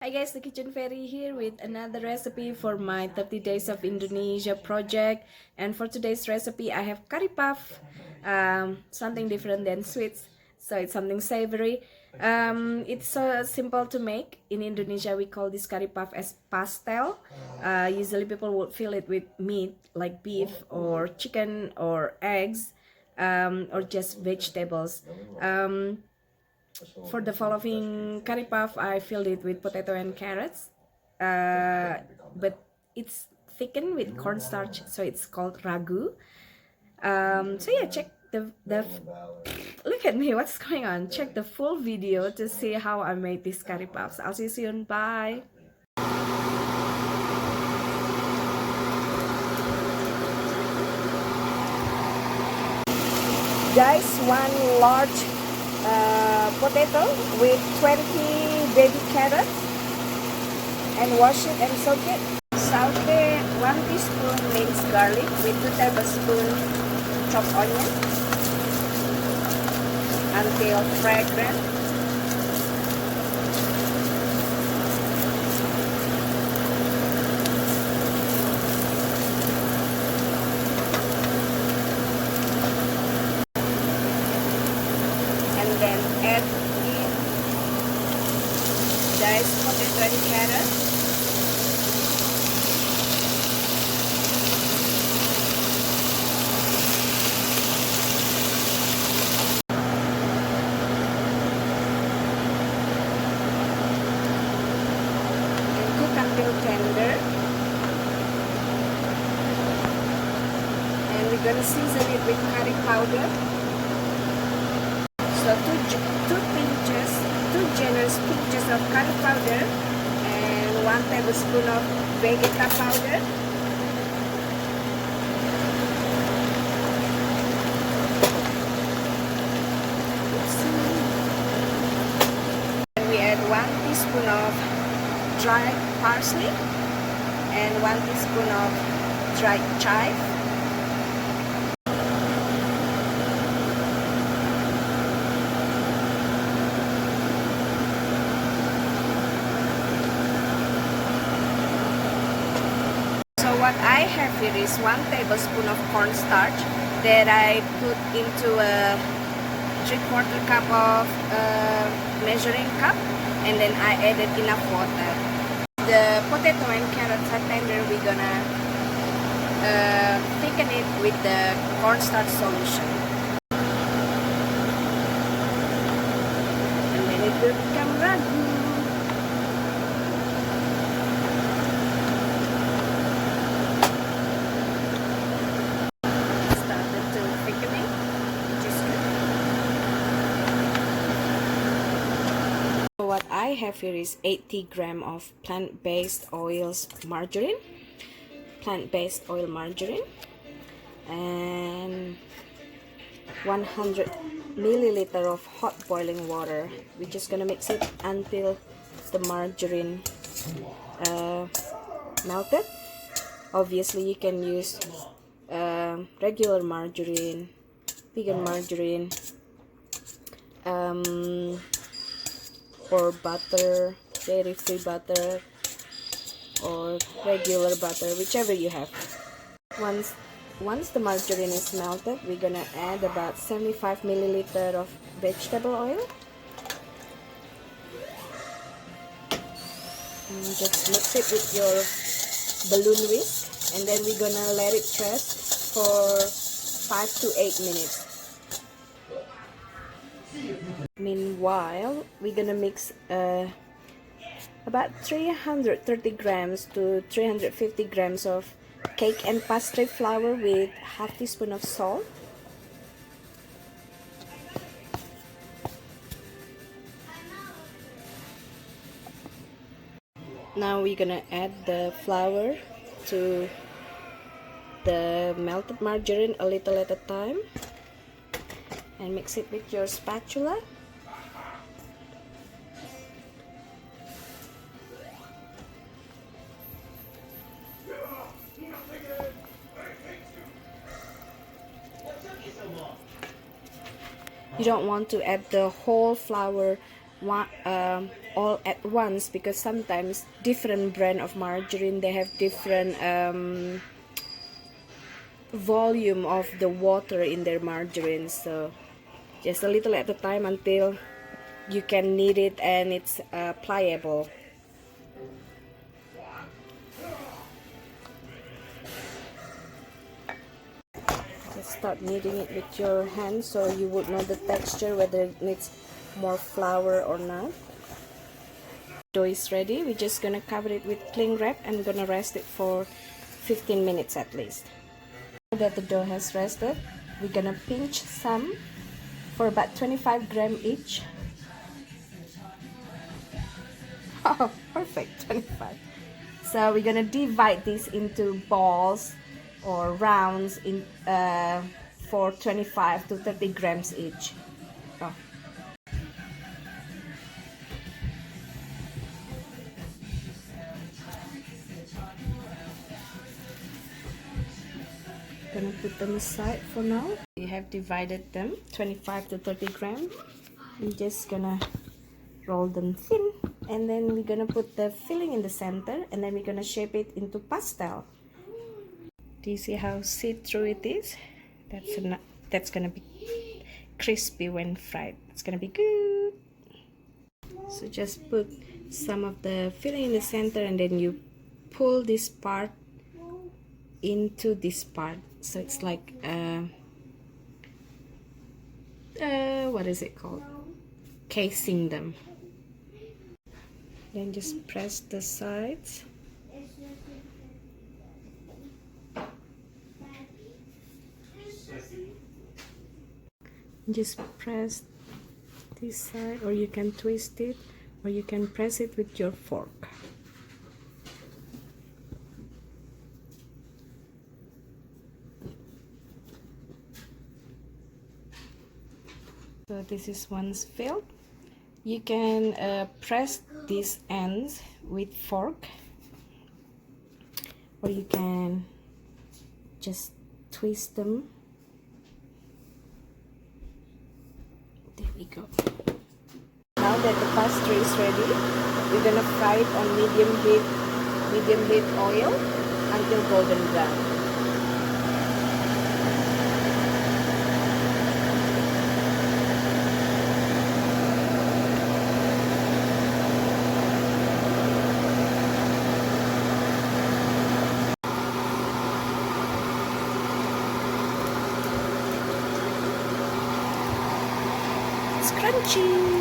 Hi guys, the Kitchen Fairy here with another recipe for my 30 Days of Indonesia project. And for today's recipe, I have curry puff, something different than sweets, so it's something savory. It's so simple to make. In Indonesia, we call this curry puff as pastel. Usually people would fill it with meat like beef or chicken or eggs, or just vegetables. For the following curry puff, I filled it with potato and carrots, but it's thickened with cornstarch, so it's called ragu. So yeah, check the look at me, what's going on? Check the full video to see how I made these curry puffs. I'll see you soon. Bye. Guys, one large potato with 20 baby carrots, and wash it and soak it. Saute 1 teaspoon minced garlic with 2 tablespoons chopped onion until fragrant. And then add in diced potato and carrot. Until tender, and we're gonna season it with curry powder. So two generous pinches of curry powder, and 1 tablespoon of Vegeta powder. And we add 1 teaspoon of dried parsley and 1 teaspoon of dried chives. So what I have here is 1 tablespoon of cornstarch that I put into a 3/4 cup of measuring cup, and then I added enough water. The potato and carrots are tender, we're gonna thicken it with the cornstarch solution, and then it will become ragu. Started to thickening, which is good. So what I have here is 80 grams of plant-based oils margarine, and 100 milliliter of hot boiling water. We're just gonna mix it until the margarine melted. Obviously you can use regular margarine, vegan margarine, or butter, dairy-free butter, or regular butter, whichever you have. Once the margarine is melted, we're gonna add about 75 milliliter of vegetable oil, and just mix it with your balloon whisk, and then we're gonna let it rest for 5 to 8 minutes. Meanwhile, we're gonna mix about 330 grams to 350 grams of cake and pastry flour with half teaspoon of salt. Now we're gonna add the flour to the melted margarine a little at a time, and mix it with your spatula. You don't want to add the whole flour all at once, because sometimes different brand of margarine, they have different volume of the water in their margarine. So just a little at a time until you can knead it and it's pliable. Just start kneading it with your hands so you would know the texture, whether it needs more flour or not. Dough is ready. We're just gonna cover it with cling wrap and gonna rest it for 15 minutes at least. Now that the dough has rested, we're gonna pinch some for about 25 grams each. Oh, perfect, 25. So we're gonna divide this into balls or rounds in for 25 to 30 grams each. Oh. Gonna put them aside for now. We have divided them 25 to 30 grams. We're just gonna roll them thin, and then we're gonna put the filling in the center, and then we're gonna shape it into pastel. Do you see how see-through it is? That's gonna be crispy when fried. It's gonna be good. So just put some of the filling in the center, and then you pull this part into this part, so it's like what is it called, casing them. Then just press the sides. Just press this side, or you can twist it, or you can press it with your fork. So this is once filled. You can press these ends with fork, or you can just twist them. There we go. Now that the pastry is ready, we're gonna fry it on medium heat oil until golden brown. Crunchy.